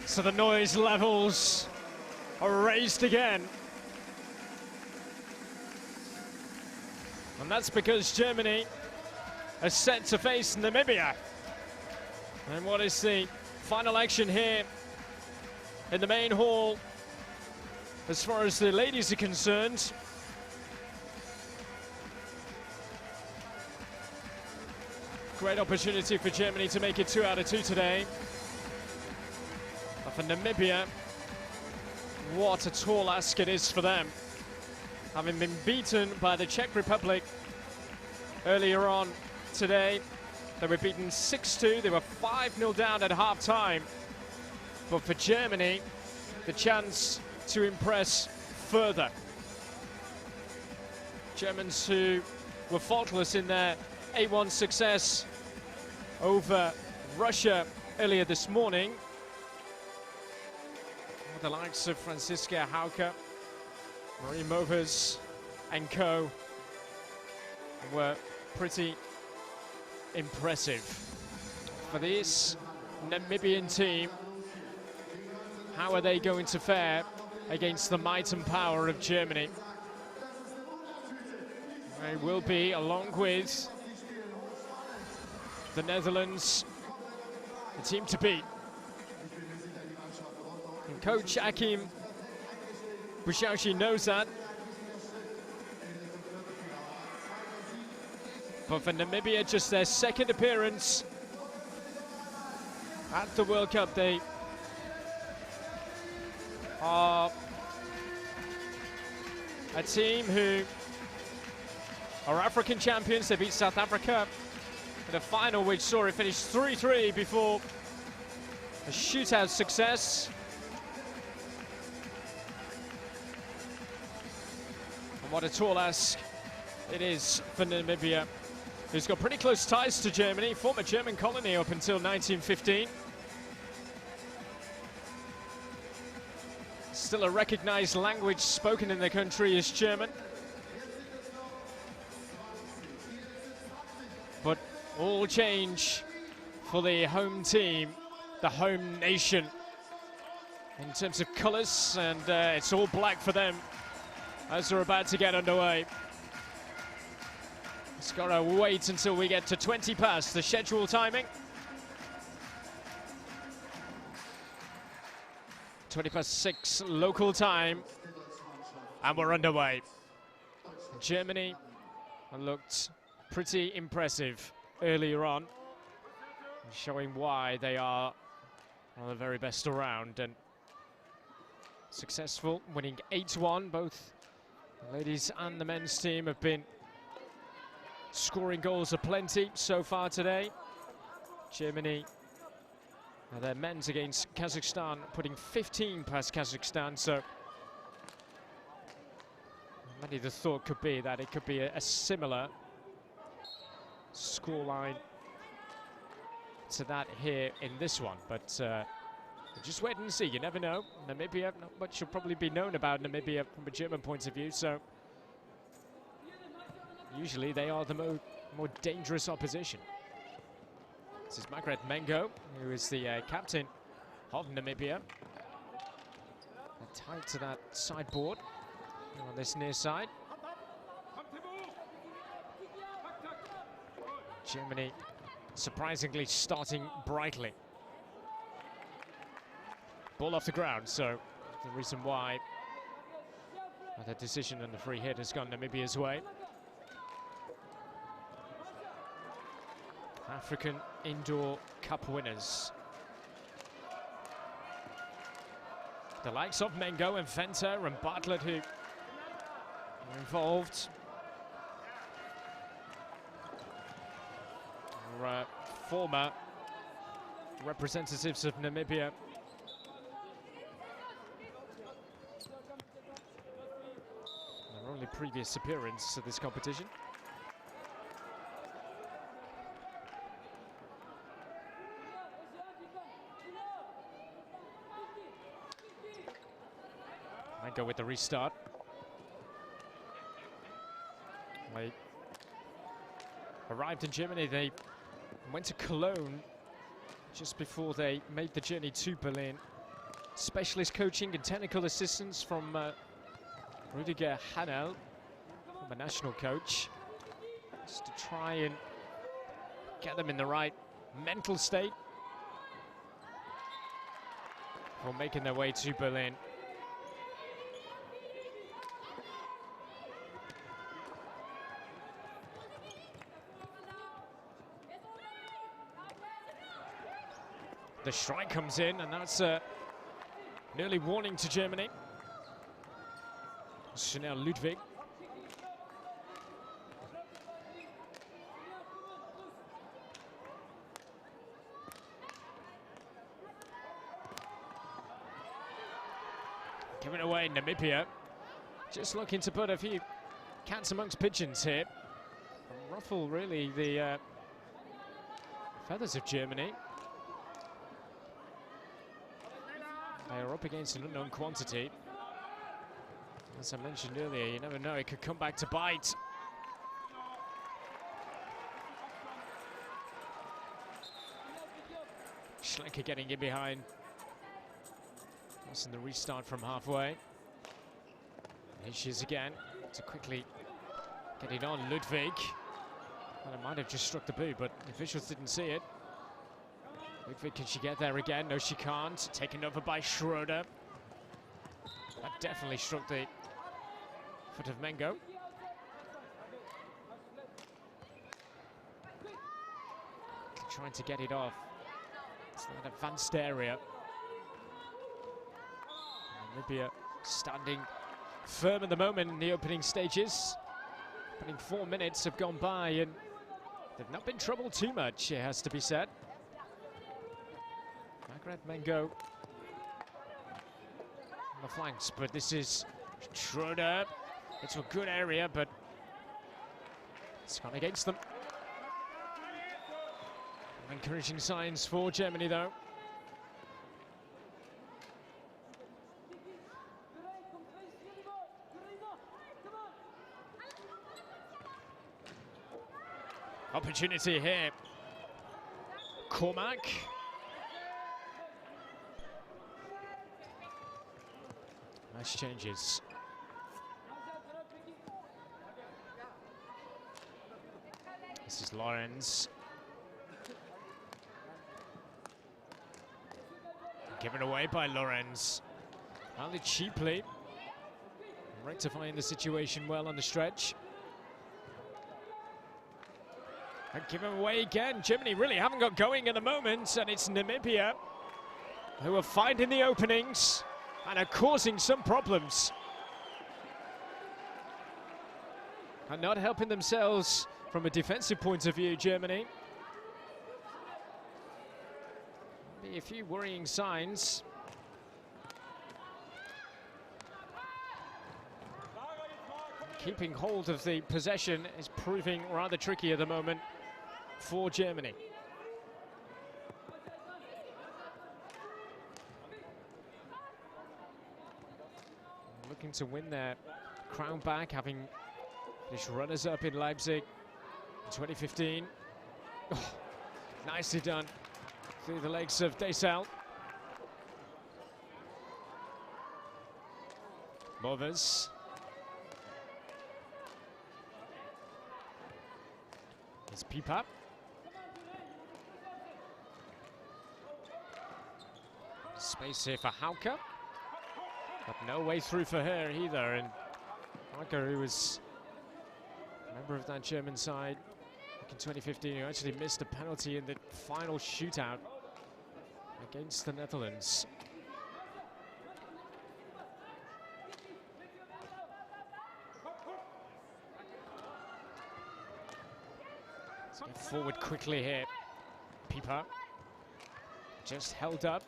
So the noise levels are raised again. And that's because Germany are set to face Namibia. And what is the final action here in the main hall as far as the ladies are concerned? Great opportunity for Germany to make it 2 out of 2 today. But for Namibia, what a tall ask it is for them. Having been beaten by the Czech Republic earlier on today, they were beaten 6-2. They were 5-0 down at half-time. But for Germany, the chance to impress further. Germans who were faultless in their A1 success over Russia earlier this morning. The likes of Franziska Hauke, Marie Movers and co were pretty impressive. For this Namibian team, how are they going to fare against the might and power of Germany? They will be, along with the Netherlands, the team to beat. And coach Akim Bushaushi knows that. But for Namibia, just their second appearance at the World Cup, they are a team who are African champions. They beat South Africa in a final which saw it finish 3-3 before a shootout success. And what a tall ask it is for Namibia, who's got pretty close ties to Germany, former German colony up until 1915. Still a recognized language spoken in the country is German. But all change for the home team, the home nation, in terms of colours, and it's all black for them as they're about to get underway. It's got to wait until we get to 20 past the schedule timing. 20 past 6 local time, and we're underway. Germany looked pretty impressive earlier on, showing why they are one of the very best around, and successful, winning 8-1. Both the ladies and the men's team have been scoring goals aplenty so far today. Germany, their men's against Kazakhstan, putting 15 past Kazakhstan, so many the thought could be that it could be a similar scoreline to that here in this one, but just wait and see. You never know. Namibia, not much should probably be known about Namibia from a German point of view, so usually they are the more dangerous opposition. This is Margaret Mengo, who is the captain of Namibia. They're tied to that sideboard on this near side. Germany surprisingly starting brightly. Ball off the ground, so the reason why the decision and the free hit has gone Namibia's way. African Indoor Cup winners. The likes of Mengo and Venter and Bartlett, who are involved, are former representatives of Namibia. Their only previous appearance to this competition. Go with the restart. They arrived in Germany. They went to Cologne just before they made the journey to Berlin. specialist coaching and technical assistance from Rudiger Hanel, a national coach, just to try and get them in the right mental state for making their way to Berlin. The strike comes in, and that's an early warning to Germany. Chanel Ludwig. Giving away Namibia. Just looking to put a few cats amongst pigeons here. And ruffle really the feathers of Germany. They are up against an unknown quantity. As I mentioned earlier, you never know, it could come back to bite. Schlenker getting in behind. Forcing the restart from halfway. Here she is again, to quickly get it on Ludwig. Well, it might have just struck the boot, but the officials didn't see it. Ludwig, can she get there again? No, she can't. Taken over by Schroeder. That definitely struck the foot of Mengo. Trying to get it off. It's that advanced area. Namibia standing firm at the moment in the opening stages. Opening 4 minutes have gone by and they've not been troubled too much, it has to be said. Margaret Mengo on the flanks, but this is Schroeder. It's a good area, but it's gone against them. Encouraging signs for Germany, though. Opportunity here. Cormac. Nice changes. This is Lorenz. Given away by Lorenz. Only cheaply. Rectifying the situation well on the stretch. And given away again. Germany really haven't got going at the moment, and it's Namibia who are finding the openings and are causing some problems. And not helping themselves from a defensive point of view, Germany. Be a few worrying signs. Keeping hold of the possession is proving rather tricky at the moment for Germany. Looking to win their crown back, having finished runners-up in Leipzig in 2015. Oh, nicely done through the legs of Desal. Movers. It's Pipa. Space here for Hauke. But no way through for her either. And Hauke, who was a member of that German side back in 2015, who actually missed a penalty in the final shootout against the Netherlands. Let's get forward quickly here. Pipa just held up.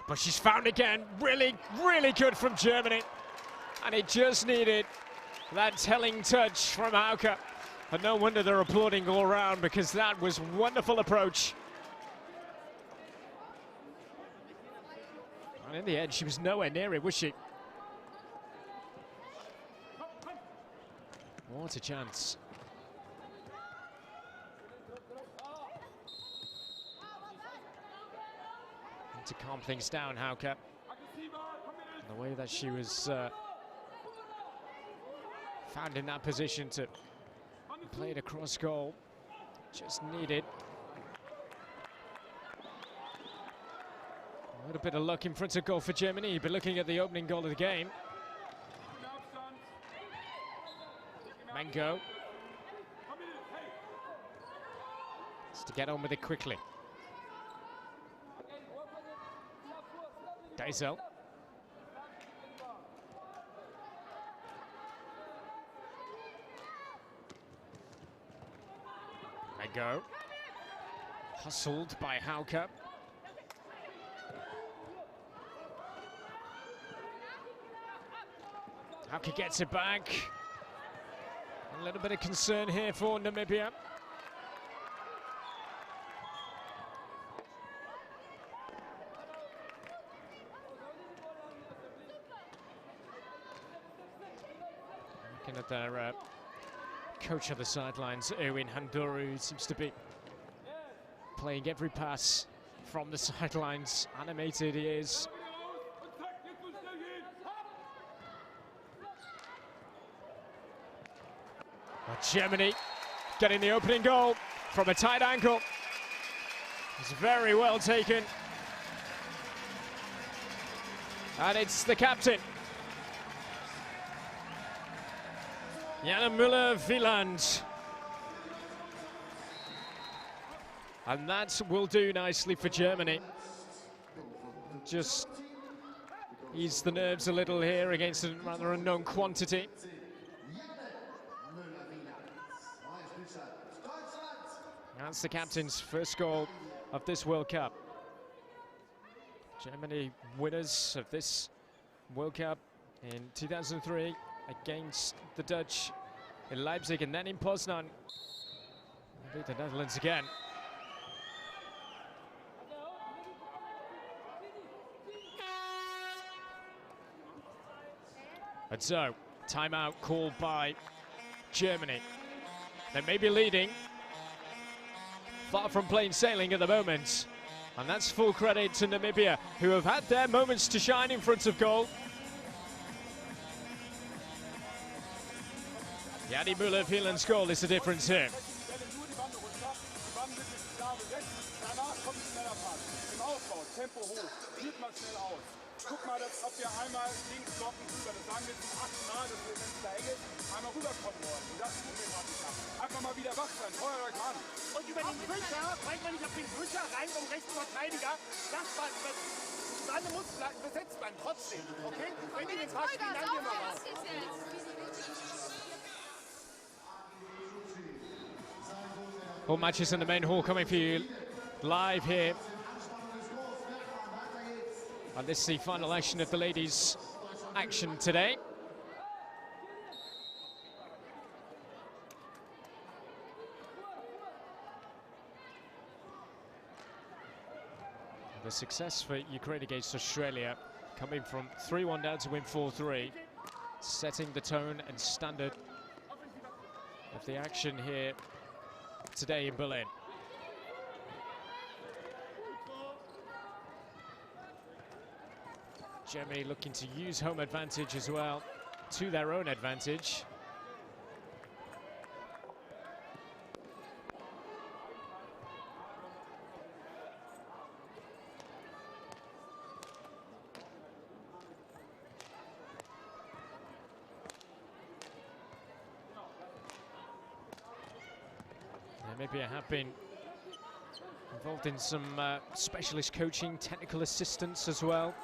But she's found again. Really, really good from Germany. And it just needed that telling touch from Hauke. But no wonder they're applauding all around, because that was wonderful approach. And in the end, she was nowhere near it, was she? What a chance. to calm things down, Hauke. And the way that she was found in that position to play it across goal, just needed a little bit of luck in front of goal for Germany, but looking at the opening goal of the game. Mengo has to get on with it quickly. Deisel. Mengo. Hustled by Hauke. Hauke gets it back. A little bit of concern here for Namibia. Looking at their coach on the sidelines, Erwin Handuru, seems to be playing every pass from the sidelines. Animated he is. Germany getting the opening goal from a tight angle. It's very well taken. And it's the captain, Jana Müller-Wieland. And that will do nicely for Germany. Just ease the nerves a little here against a rather unknown quantity. That's the captain's first goal of this World Cup. Germany winners of this World Cup in 2003 against the Dutch in Leipzig and then in Poznan. Beat the Netherlands again. And so, timeout called by Germany. They may be leading. Far from plain sailing at the moment. And that's full credit to Namibia, who have had their moments to shine in front of goal. Jana Müller-Wieland's goal is the difference here. Guck mal, ob wir einmal links blocken rüber. Das sagen wir zum 8. Mal, dass wir, wenn es da eng ist, einmal rüberkommen wollen. Und das tun wir gerade nicht. Einfach mal wieder wach sein, feuert euch an. Und über den Brücher, zeigt man nicht auf den Brücher rein vom rechten Verteidiger. Das war, seine muss besetzt bleiben, trotzdem. Okay? Wenn ihr den Pass spielen, dann gehen wir raus. All matches in the main hall coming for you live here. And this is the final action of the ladies' action today. The success for Ukraine against Australia, coming from 3-1 down to win 4-3, setting the tone and standard of the action here today in Berlin. Germany looking to use home advantage as well to their own advantage. Namibia have been involved in some specialist coaching, technical assistance as well.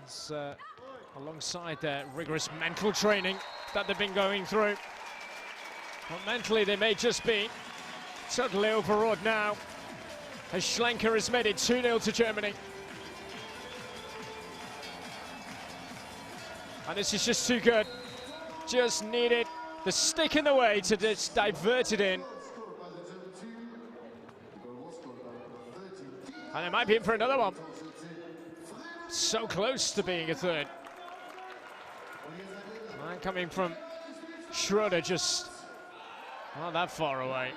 As, alongside their rigorous mental training that they've been going through. But mentally they may just be totally overawed now, as Schlenker has made it 2-0 to Germany. And this is just too good. Just needed the stick in the way to just divert it in. And it might be in for another one. So close to being a third. And coming from Schroeder, just not that far away.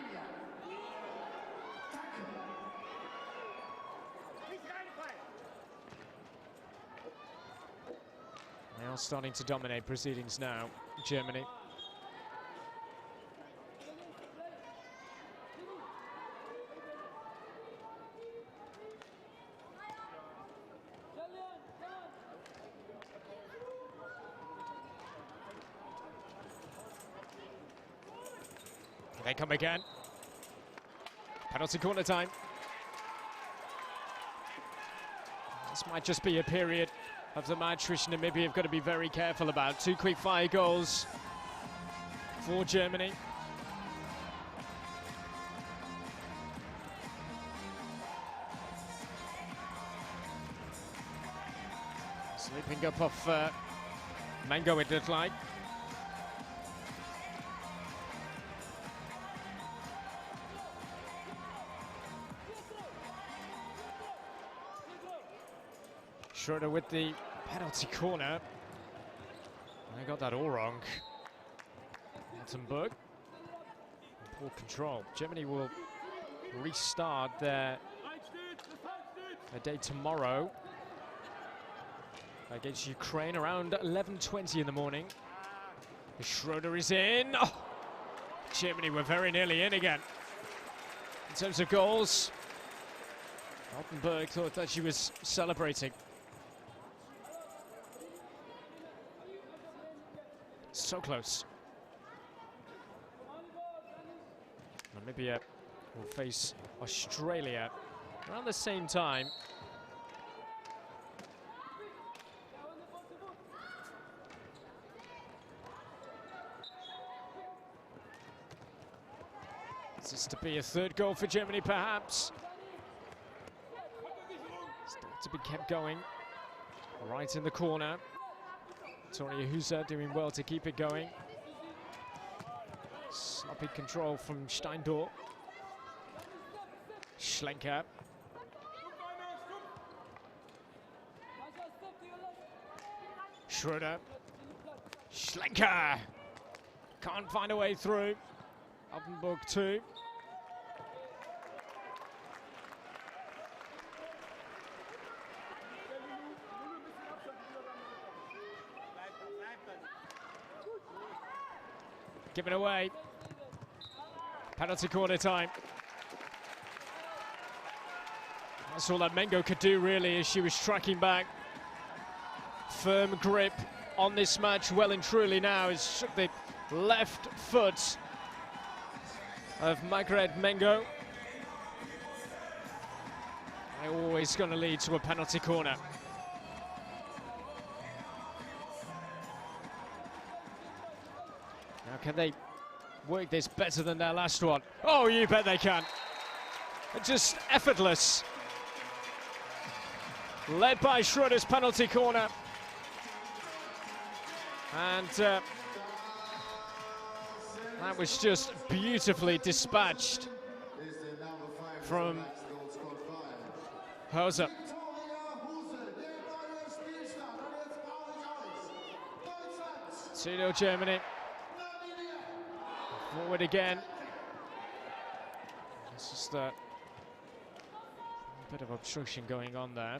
are starting to dominate proceedings now, Germany. They come again. Penalty corner time. This might just be a period of the match which Namibia have got to be very careful about. 2 quick fire goals for Germany. Slipping up off Mango, it looked like. Schroeder with the penalty corner. They got that all wrong. Altenburg. Poor control. Germany will restart their day tomorrow against Ukraine around 11:20 in the morning. Schroeder is in. Oh, Germany were very nearly in again. In terms of goals, Altenburg thought that she was celebrating. So close. Namibia will face Australia around the same time. Is this to be a third goal for Germany, perhaps? Still to be kept going. Right in the corner. Tori Husa doing well to keep it going. Sloppy control from Steindorf. Schlenker. Schroeder. Schlenker. Can't find a way through. Altenburg 2. Given away. Penalty corner time. That's all that Mengo could do, really, as she was tracking back. Firm grip on this match, well and truly now, is shook the left foot of Margaret Mengo. They're always going to lead to a penalty corner. Now, can they work this better than their last one? Oh, you bet they can. Just effortless. Led by Schroeder's penalty corner. And that was just beautifully dispatched from Hose. 2-0 Germany. Forward again. It's just a bit of obstruction going on there.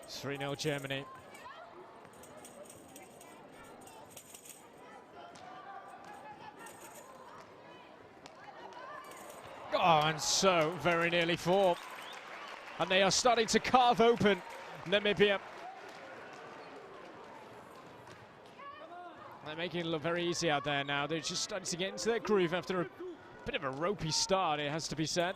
It's 3-0 Germany. Oh, and so very nearly 4. And they are starting to carve open Namibia. They're making it look very easy out there now. They're just starting to get into their groove after a bit of a ropey start, it has to be said.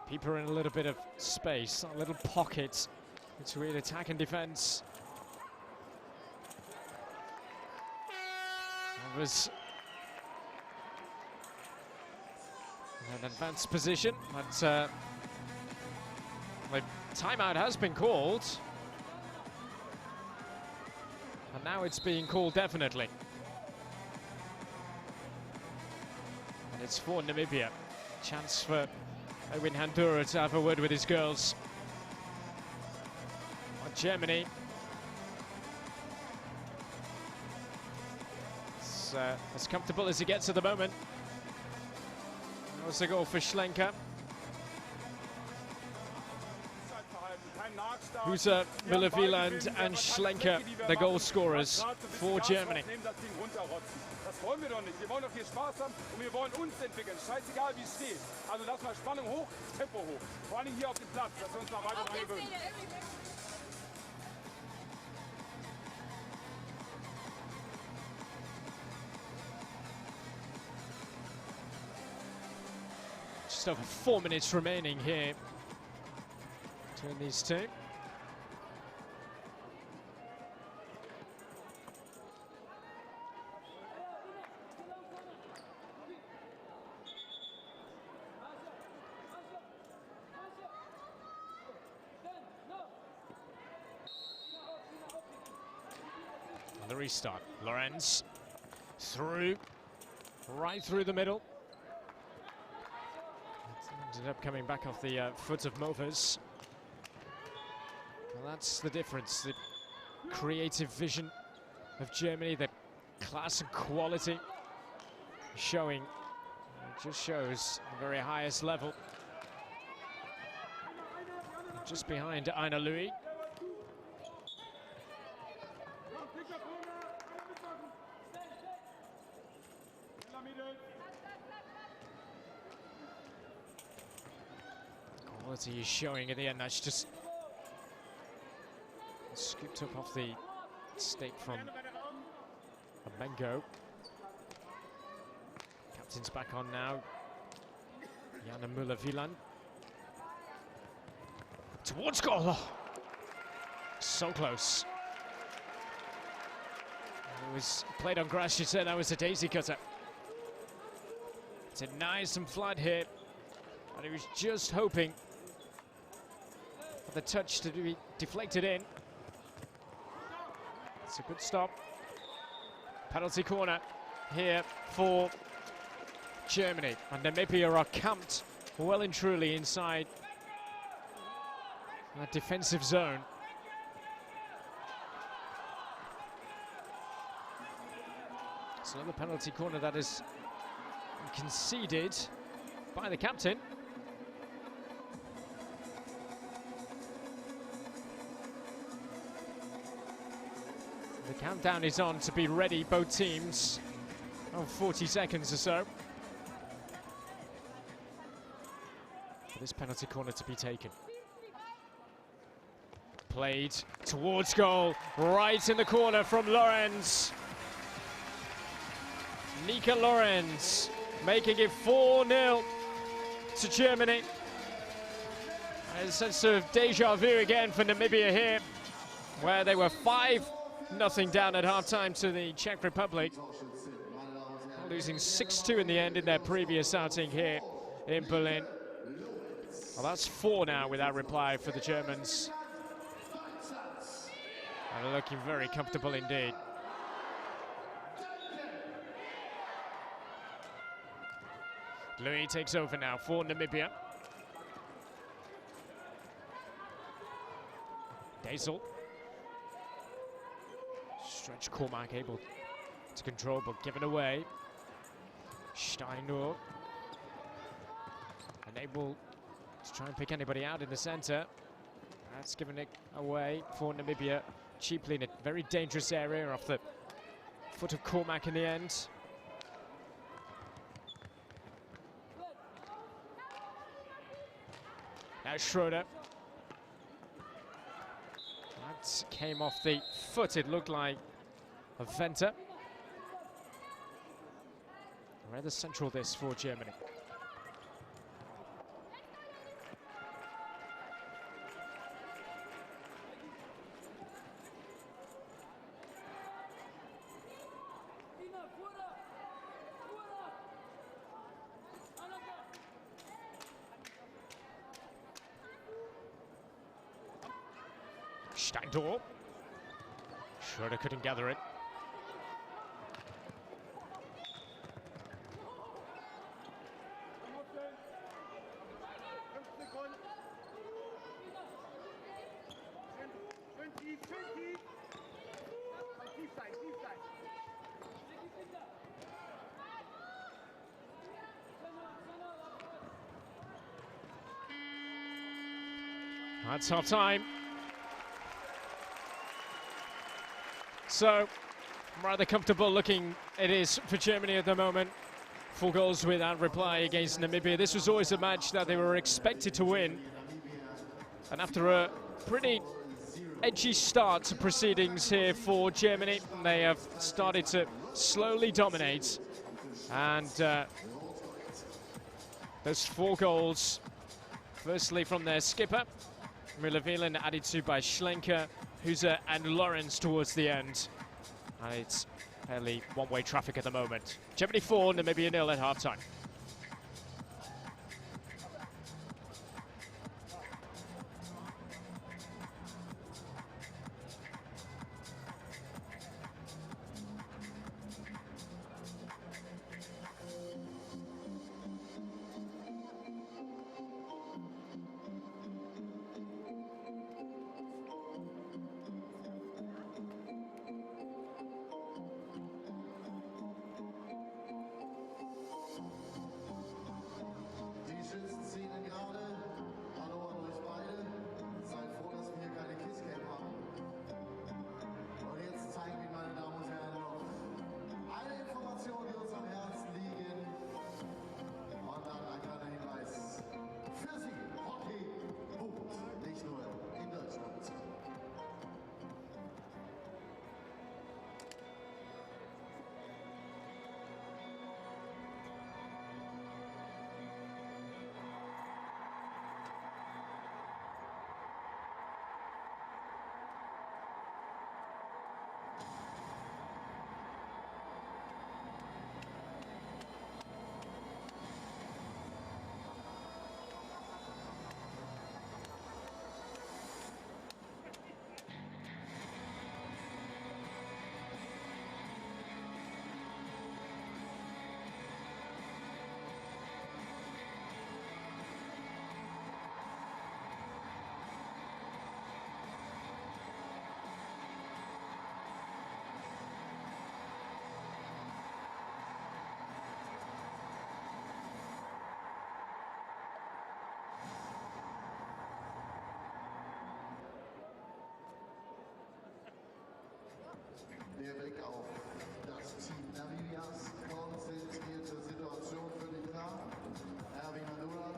People are in a little bit of space, a little pocket between attack and defense. That was an advanced position, but the timeout has been called. And now it's being called definitely. And it's for Namibia. Chance for Owen Handura to have a word with his girls. On Germany. It's as comfortable as he gets at the moment. That was the goal for Schlenker. Huser, Müller-Wieland and Schlenker, the goal scorers for Germany. Das wollen wir doch nicht. Wir wollen doch hier Spaß haben und wir wollen uns entwickeln. Scheißegal wie es steht. Also lass mal Spannung hoch, Tempo hoch. Vor allem hier auf dem Platz, dass wir uns noch weiter dran gewöhnen. Just over 4 minutes remaining here between these two. The restart. Lorenz through, right through the middle. Ended up coming back off the foot of Movers. Well, that's the difference. The creative vision of Germany, the class and quality showing. It just shows the very highest level. Just behind Aina Louis. Quality is showing at the end. That's just scooped up off the stake from Amengo. Captain's back on now. Jana Müller-Wieland. Towards goal. Oh, so close. It was played on grass, you said that was a daisy cutter. It's a nice and flat hit. And he was just hoping for the touch to be deflected in. It's a good stop. Penalty corner here for Germany. And Namibia are camped well and truly inside that defensive zone. It's another penalty corner that is conceded by the captain. The countdown is on to be ready, both teams. 40 seconds or so for this penalty corner to be taken. Played towards goal, right in the corner from Lorenz. Nika Lorenz making it 4-0 to Germany. A sense of deja vu again for Namibia here, where they were 5-0 down at half-time to the Czech Republic, losing 6-2 in the end in their previous outing here in Berlin. Well, that's 4 now without reply for the Germans. And they're looking very comfortable indeed. Louis takes over now for Namibia. Dazel. Stretch Cormac able to control, but given away. Steinur. Unable to try and pick anybody out in the centre. That's given it away for Namibia. Cheaply in a very dangerous area off the foot of Cormac in the end. Now Schroeder. That came off the foot, it looked like, of Venter. Rather central this for Germany. Steindorf. Schroeder couldn't gather it. That's half time. So, rather comfortable looking it is for Germany at the moment. 4 goals without reply against Namibia. This was always a match that they were expected to win. And after a pretty edgy start to proceedings here for Germany, they have started to slowly dominate. And those 4 goals, firstly from their skipper, Müller-Wieland, added to by Schlenker, Hüser and Lawrence towards the end. And it's fairly one-way traffic at the moment. Germany 4, Namibia 0 at half-time. Der Blick auf das Team Namibias, konzentrierte Situation völlig klar. Erwin Mandula.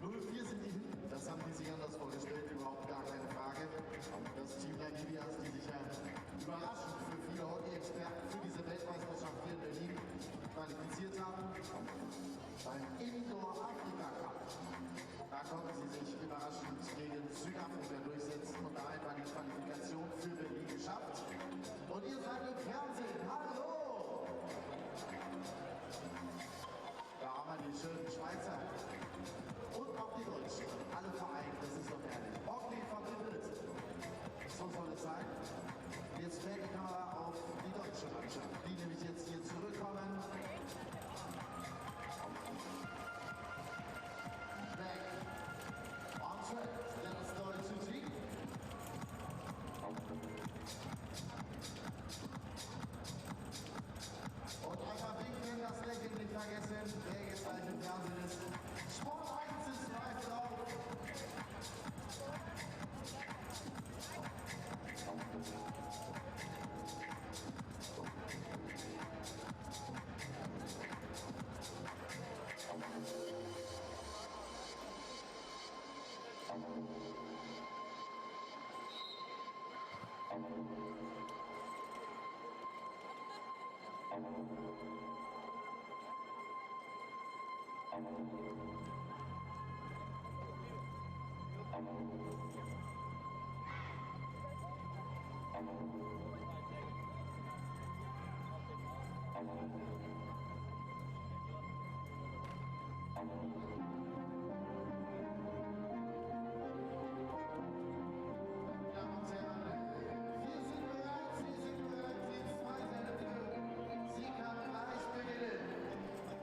0-4 sind die hinten, das haben die sich anders vorgestellt, überhaupt gar keine Frage. Das Team Namibias, die sich ja überraschend für viele Hockey-Experten für diese Weltmeisterschaft hier in Berlin qualifiziert haben. Beim Indoor-Afrika-Cup. Da konnten sie sich überraschend gegen Südafrika durchsetzen und da einfach die Qualifikation für Berlin geschafft. Und ihr seid im Fernsehen. Hallo! Da haben wir die schönen Schweizer und auch die Deutschen. Alle vereint, das ist doch herrlich. Hockey verbindet. So soll es sein. Jetzt fällt die Kamera auf die deutsche Mannschaft, die nämlich jetzt hier zurückkommen. Und einfach winken, das Lächeln nicht vergessen, wer jetzt gleich im Fernsehen ist. Sport 1 ist live drauf.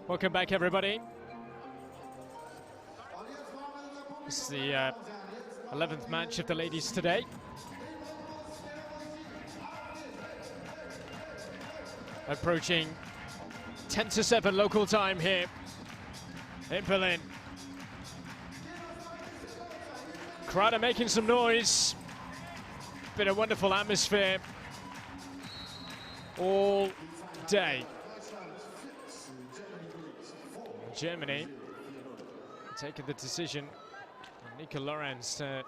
Welcome back, everybody. This is the 11th match of the ladies today. Approaching 10-7 local time here in Berlin. Crowd are making some noise. Been a wonderful atmosphere all day. Germany taking the decision, Nico Lorenz, to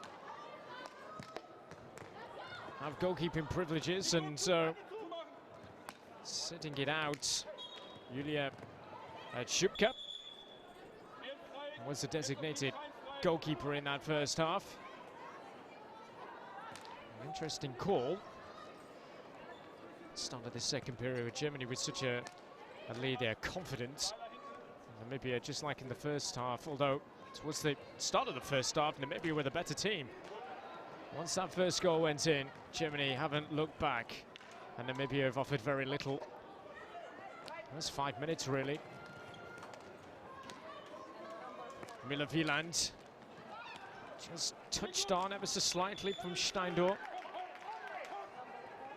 have goalkeeping privileges, and so sitting it out. Julia Schupka was the designated goalkeeper in that first half. An interesting call. Start of the second period with Germany with such a lead there, confident. Namibia, just like in the first half, although towards the start of the first half, Namibia were the better team. Once that first goal went in, Germany haven't looked back, and Namibia have offered very little. That's 5 minutes, really. Miller Wieland just touched on ever so slightly from Steindorf.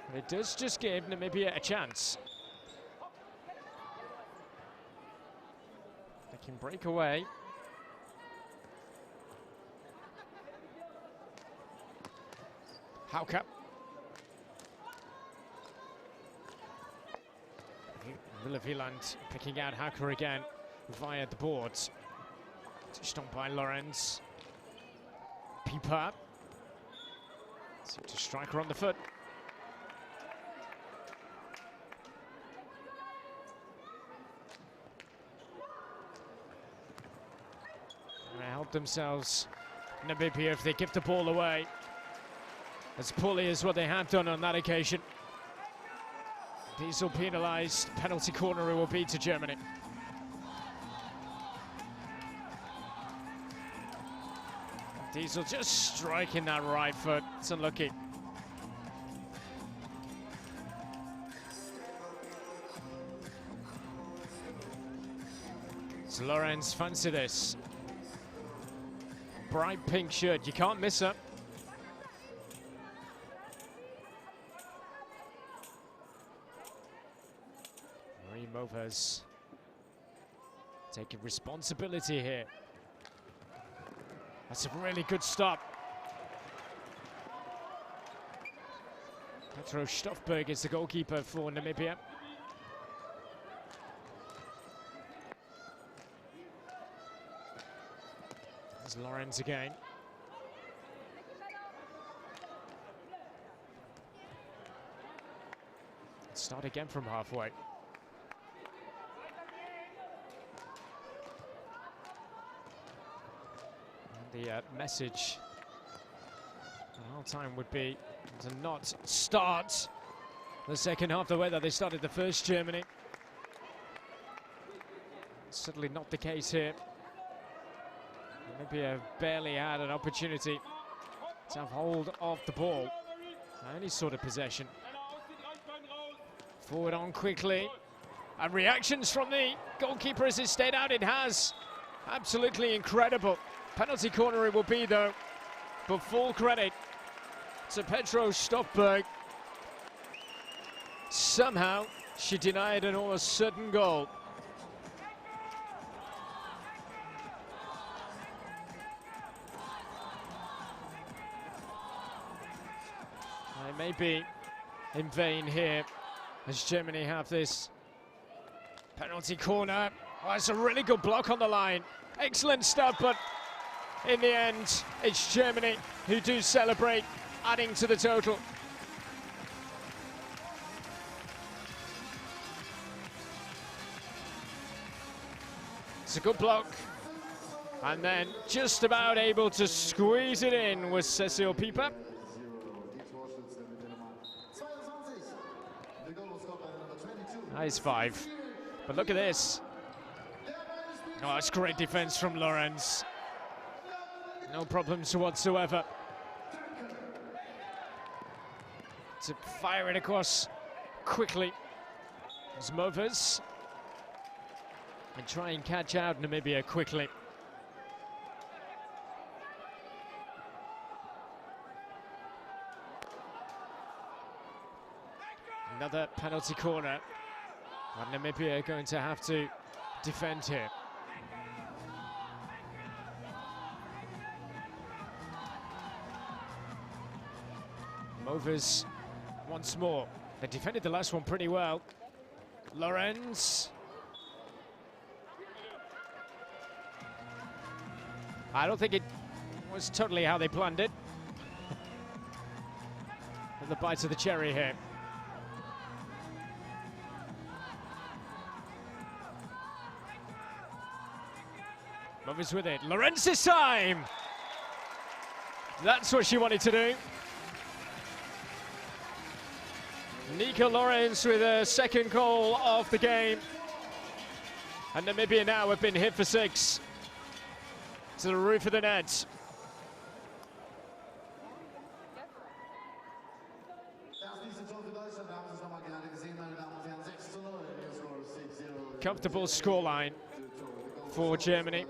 But it does just give Namibia a chance. They can break away. Hauke. Miller Wieland picking out Hauke again via the boards. Touched on by Lorenz. Pieper. Seemed to strike her on the foot. They help themselves, Namibia, if they give the ball away as poorly as what they have done on that occasion. Diesel penalised, penalty corner it will be to Germany. Diesel just striking that right foot, it's unlucky. So Lorenz fancy this. Bright pink shirt, you can't miss her. Marie Movers taking responsibility here. That's a really good stop. Petro Stoffberg is the goalkeeper for Namibia. There's Lorenz again. Start again from halfway. And the message at half time would be to not start the second half the way that they started the first, Germany. Certainly not the case here. Namibia barely had an opportunity to have hold of the ball, any sort of possession. Forward on quickly, and reactions from the goalkeeper as it stayed out. It has. Absolutely incredible. Penalty corner it will be, though, but full credit to Petro Stoffberg. Somehow she denied an almost certain goal. It may be in vain here, as Germany have this penalty corner. Oh, it's a really good block on the line. Excellent stuff, but in the end, it's Germany who do celebrate, adding to the total. It's a good block. And then just about able to squeeze it in was Cecile Pieper. That is 5. But look at this. Oh, it's great defense from Lorenz. No problems whatsoever to fire it across quickly. As Movers and try and catch out Namibia quickly. Another penalty corner. And Namibia are going to have to defend here. Movers once more. They defended the last one pretty well. Lorenz. I don't think it was totally how they planned it. And the bite of the cherry here. Movers with it. Lorenz this time! That's what she wanted to do. Nico Lorenz with a second goal of the game. And Namibia now have been hit for 6. To the roof of the net. Comfortable scoreline for Germany.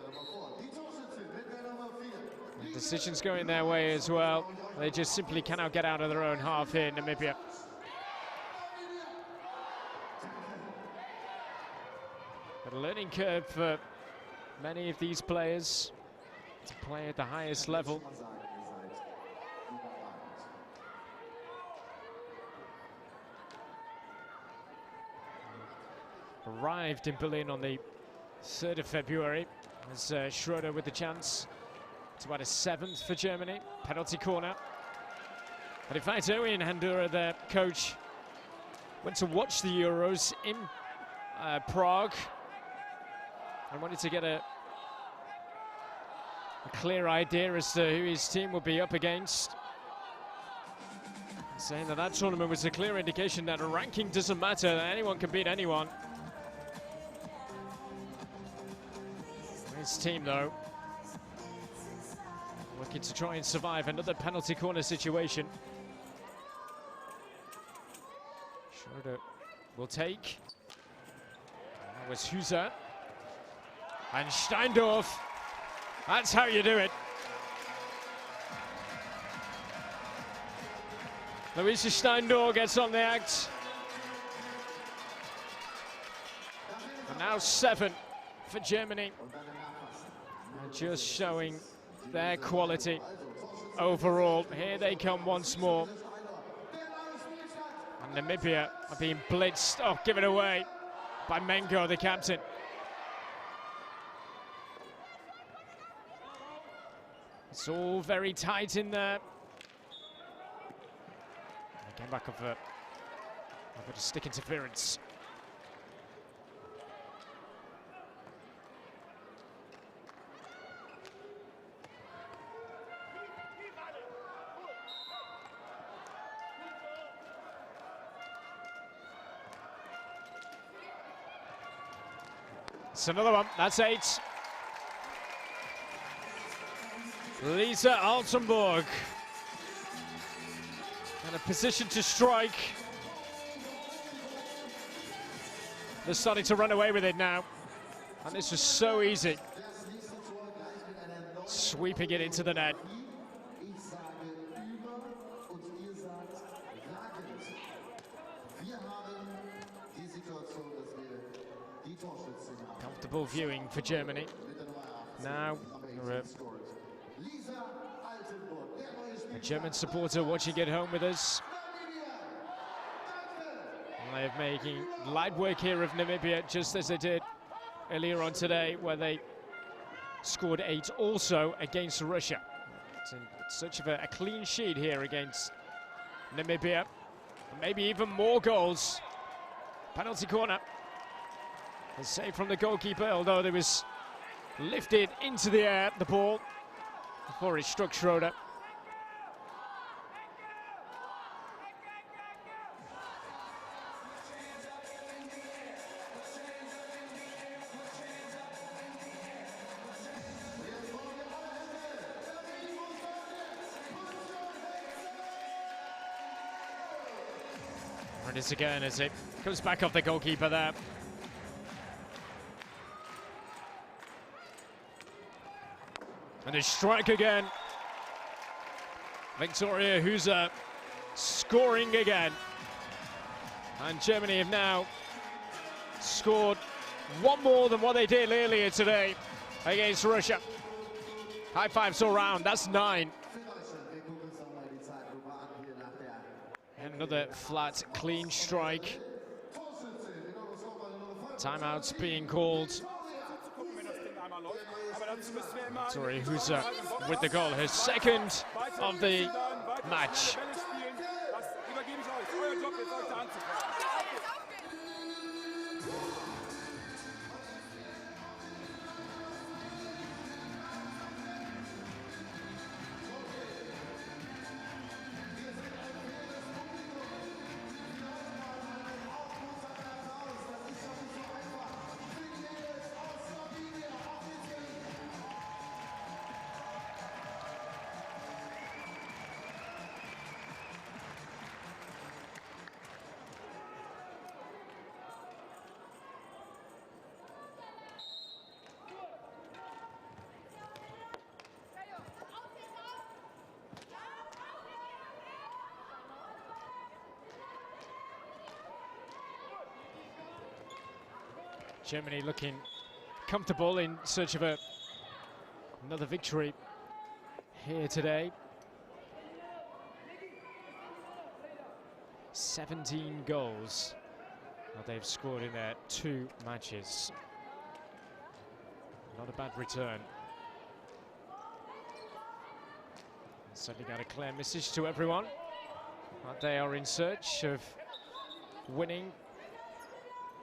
Decisions going their way as well. They just simply cannot get out of their own half here, Namibia. A learning curve for many of these players to play at the highest level. Arrived in Berlin on the 3rd of February as Schroeder with the chance to add a 7th for Germany. Penalty corner. But in fact, Owen Handura, their coach, went to watch the Euros in Prague and wanted to get a clear idea as to who his team would be up against. Saying that that tournament was a clear indication that a ranking doesn't matter, that anyone can beat anyone. His team, though, looking to try and survive another penalty corner situation. Schroeder will take. That was Hüser. And Steindorf. That's how you do it. Luisa Steindorf gets on the act. And now 7 for Germany. And just showing their quality overall. Here they come once more. And Namibia are being blitzed. Oh, give it away by Mengo, the captain. It's all very tight in there. They came back off a bit of stick interference. It's another one. That's 8. Lisa Altenburg in a position to strike. They're starting to run away with it now. And this was so easy. Sweeping it into the net. Comfortable viewing for Germany. Now, a German supporter watching it home with us. And they're making light work here of Namibia, just as they did earlier on today, where they scored 8 also against Russia. It's in such of a clean sheet here against Namibia. Maybe even more goals. Penalty corner. A save from the goalkeeper, although there was lifted into the air, the ball, before it struck Schroeder. And it's again as it comes back off the goalkeeper there. And a strike again. Victoria Hüser scoring again. And Germany have now scored 1 more than what they did earlier today against Russia. High fives all round, that's 9. Another flat, clean strike. Timeouts being called. Sorry, who's with the goal, his second of the match. Germany looking comfortable in search of another victory here today. 17 goals that they've scored in their 2 matches. Not a bad return. Certainly got a clear message to everyone that they are in search of winning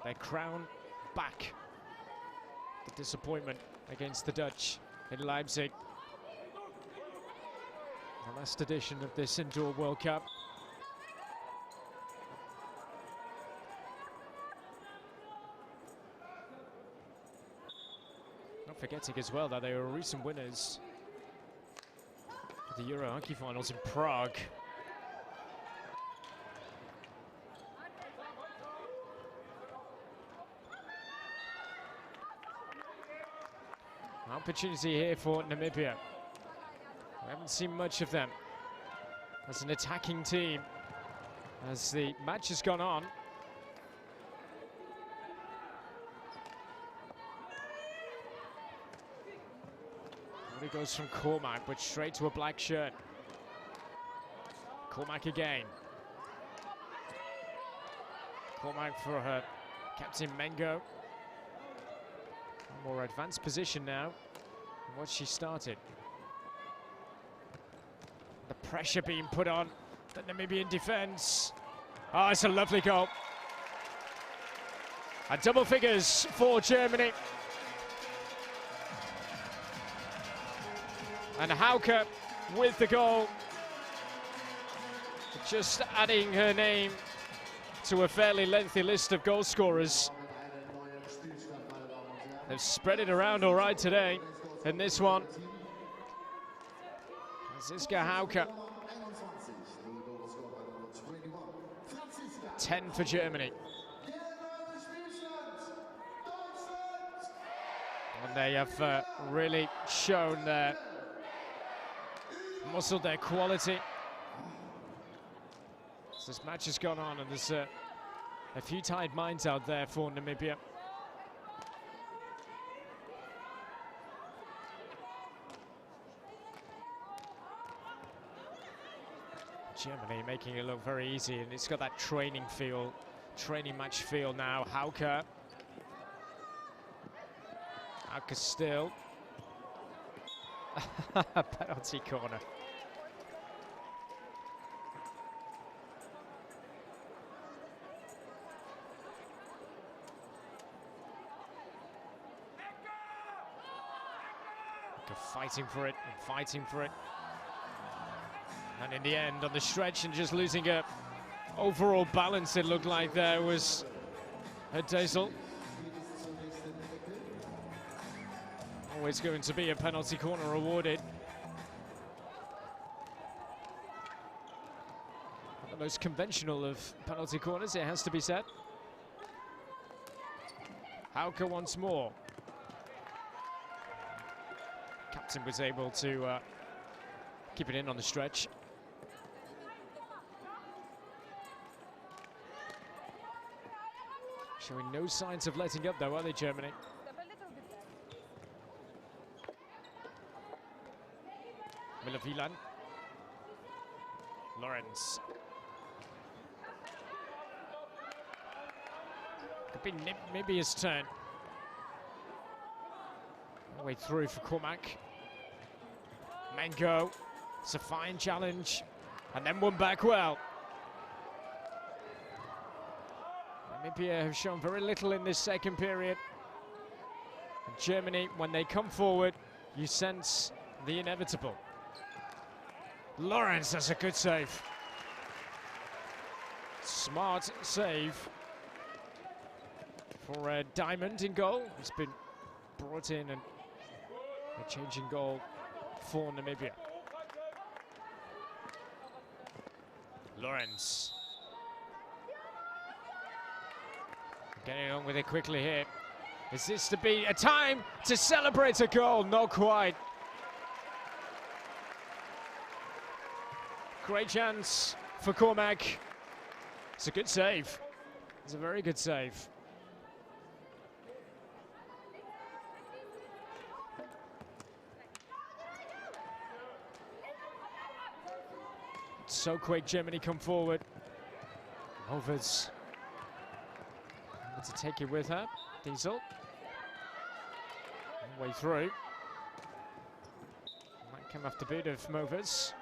their crown back. The disappointment against the Dutch in Leipzig. The last edition of this indoor World Cup. Not forgetting as well that they were recent winners of the Euro Hockey Finals in Prague. Opportunity here for Namibia. We haven't seen much of them as an attacking team as the match has gone on. He goes from Cormac, but straight to a black shirt. Cormac again. Cormac for her captain Mengo. A more advanced position now than what she started. The pressure being put on the Namibian defense. Oh, it's a lovely goal. And double figures for Germany. And Hauke with the goal. Just adding her name to a fairly lengthy list of goal scorers. They've spread it around all right today in this one. Ziska Hauke. 10 for Germany. And they have really shown their muscled their quality. So this match has gone on and there's a few tired minds out there for Namibia. Germany making it look very easy, and it's got that training feel, training match feel now. Hauke. Hauke still. Penalty corner. Fighting for it and fighting for it. And in the end, on the stretch and just losing a overall balance, it looked like there was a Daisel. Always going to be a penalty corner awarded. The most conventional of penalty corners, it has to be said. Hauke once more. Captain was able to keep it in on the stretch. Showing no signs of letting up though, are they, Germany? Miller-Wieland. Lawrence. Could be Namibia's turn. All the way through for Cormac. Mango. It's a fine challenge. And then one back well. Namibia have shown very little in this second period. And Germany, when they come forward, you sense the inevitable. Lawrence, that's a good save. Smart save for Diamond in goal. He's been brought in and a change in goal for Namibia. Lawrence. Getting on with it quickly here. Is this to be a time to celebrate a goal? Not quite. Great chance for Cormac. It's a good save. It's a very good save. So quick, Germany come forward. Movers. To take it with her. Diesel. All the way through. Might come off the boot of Movers.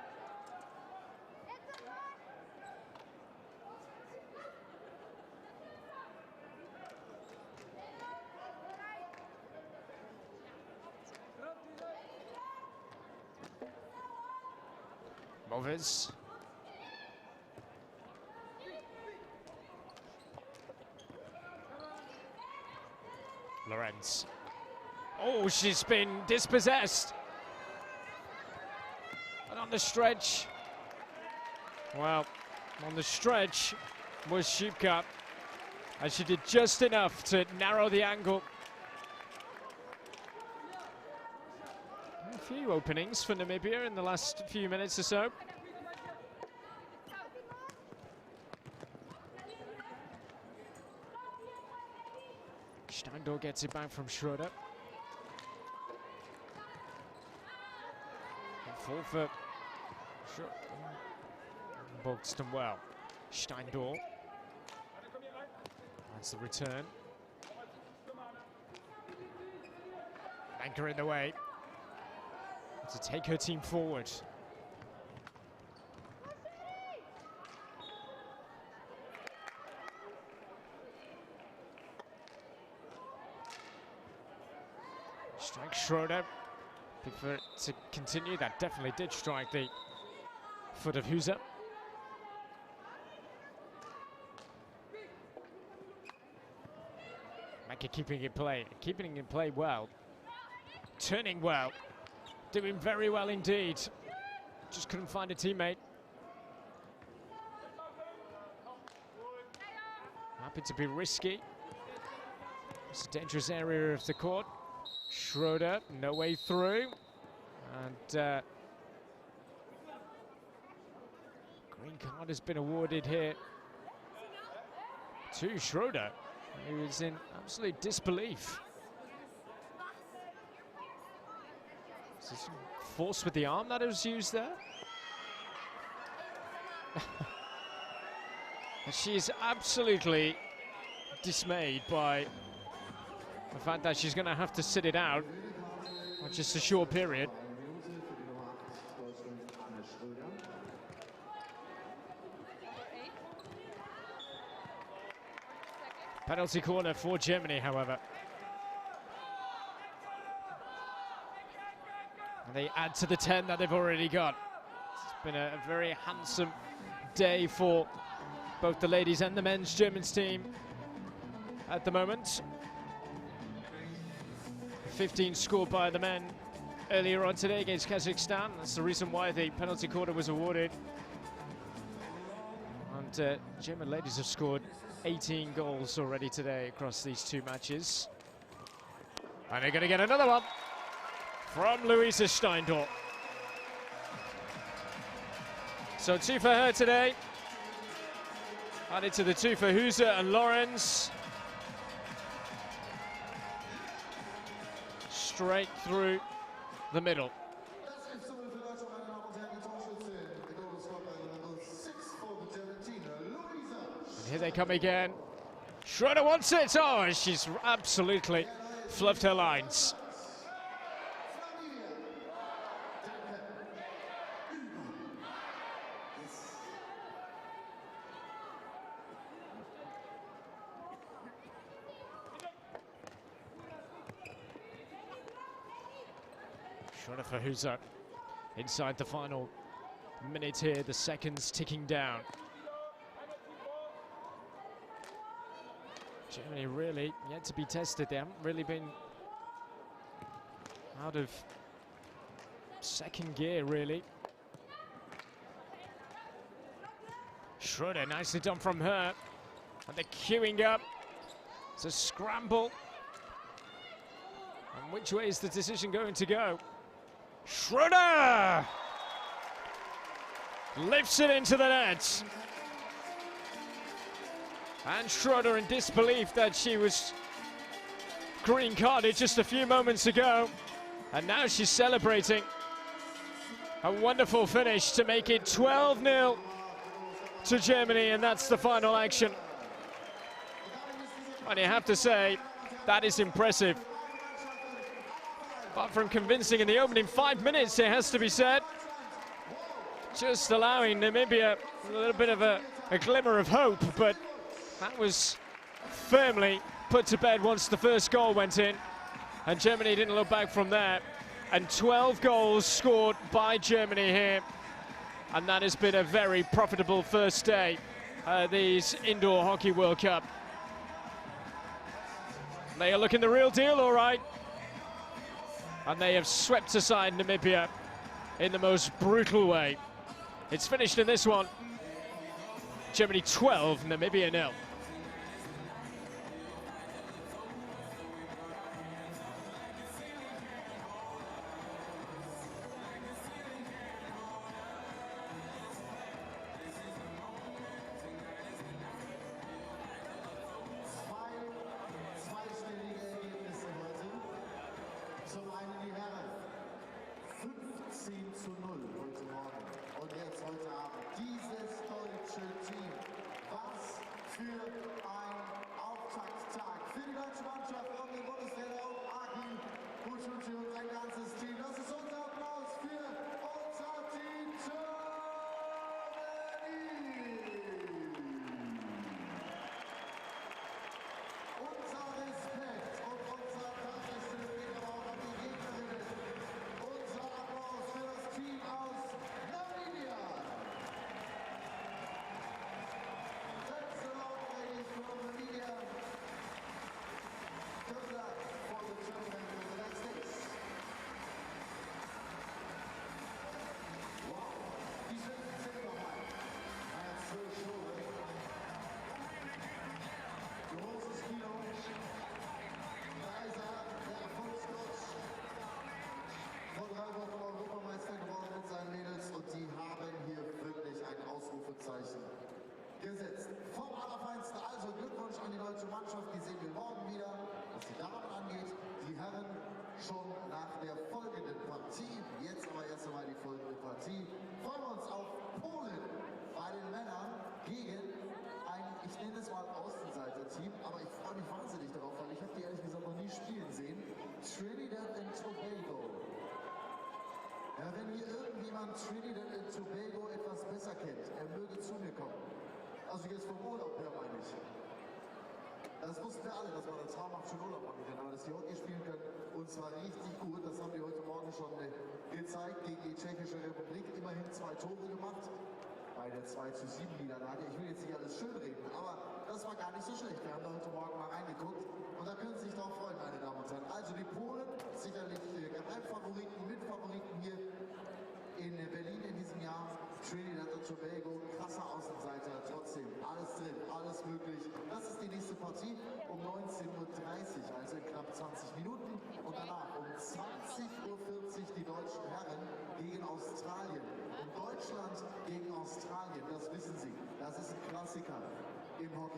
Movers. Lorenz. Oh, she's been dispossessed. And on the stretch, well, on the stretch was Shipka. And she did just enough to narrow the angle. A few openings for Namibia in the last few minutes or so. Steindl gets it back from Schroeder. Full for Buxton well. Steindl. That's the return. Anchor in the way. To take her team forward. Strike Schroeder. Prefer to continue. That definitely did strike the foot of Huser. Mackie keeping it in play well. Turning well. Doing very well indeed. Just couldn't find a teammate. Happy to be risky. It's a dangerous area of the court. Schroeder, no way through. And green card has been awarded here to Schroeder, who is in absolute disbelief. Is this force with the arm that was used there? She is absolutely dismayed by the fact that she's going to have to sit it out for just a short period. Penalty corner for Germany, however. And they add to the 10 that they've already got. It's been a very handsome day for both the ladies and the men's Germans team at the moment. 15 scored by the men earlier on today against Kazakhstan. That's the reason why the penalty corner was awarded. And German ladies have scored 18 goals already today across these two matches. And they're going to get another one from Luisa Steindl. So 2 for her today. Added to the 2 for Huser and Lorenz. Straight through the middle. And here they come again. Schroeder wants it. Oh, she's absolutely fluffed her lines. Schroeder for Huser inside the final minute here, the seconds ticking down. Germany really yet to be tested. They haven't really been out of second gear, really. Schroeder, nicely done from her. And they're queuing up. It's a scramble. And which way is the decision going to go? Schroeder! Lifts it into the net. And Schroeder in disbelief that she was green carded just a few moments ago. And now she's celebrating. A wonderful finish to make it 12-0 to Germany, and that's the final action. And you have to say, that is impressive. Apart from convincing in the opening 5 minutes, it has to be said. Just allowing Namibia a little bit of a glimmer of hope, but that was firmly put to bed once the first goal went in. And Germany didn't look back from there. And 12 goals scored by Germany here. And that has been a very profitable first day of these Indoor Hockey World Cup. They are looking the real deal, all right. And they have swept aside Namibia in the most brutal way. It's finished in this one. Germany 12, Namibia 0. Zum einen die Herren, 15:0 heute Morgen und jetzt heute Abend. Dieses deutsche Team, was für ein Auftakttag für die deutsche Mannschaft und den Bundestrainer Aki Buschutsch und sein ganzes Team. Das ist unser Applaus für unser Team Germany. Unser Respekt und unser Dankeschön geht aber auch an die Gegnerinnen. Unser Applaus für das Team aus Namibia. That's a loud ladies from Namibia. Good luck for the children in the next days. Wow, die sind nochmal. That's so sure. Großes Kino. Der Erfolgscoach vor 3 Wochen Europameister geworden mit seinen Mädels und die haben hier wirklich ein Ausrufezeichen gesetzt. Vom Allerfeinsten, also Glückwunsch an die deutsche Mannschaft, die sehen wir morgen wieder, was die Damen angeht. Die Herren schon nach der folgenden Partie, jetzt aber erst einmal die folgende Partie. Freuen wir uns auf Polen bei den Männern gegen ein, ich nenne es mal Außenseiter-Team, aber ich freue mich wahnsinnig darauf, weil ich habe die ehrlich gesagt noch nie spielen sehen. Trinidad and Tobago. Ja, wenn hier irgendjemand Trinidad and Tobago etwas besser kennt, er möge zu mir kommen. Also jetzt vom Urlaub her meine ich. Das wussten wir alle, dass man als traumhaft schon Urlaub machen kann, aber dass die Hockey spielen können, und zwar richtig gut, das haben wir heute Morgen schon gezeigt, gegen die Tschechische Republik, immerhin 2 Tore gemacht. Bei der 2:7 Niederlage. Ich will jetzt nicht alles schön reden, aber das war gar nicht so schlecht. Wir haben da heute Morgen mal reingeguckt und da können Sie sich drauf freuen, meine Damen und Herren. Also die Polen, sicherlich Geheimfavoriten, Mitfavoriten hier in Berlin in diesem Jahr. Trinidad und Tobago, krasser Außenseiter, trotzdem alles drin, alles möglich. Das ist die nächste Partie um 19:30 Uhr, also in knapp 20 Minuten. Und danach um 20:40 Uhr die deutschen Herren gegen Australien. Und Deutschland gegen Australien, das wissen Sie, das ist ein Klassiker im Hockey.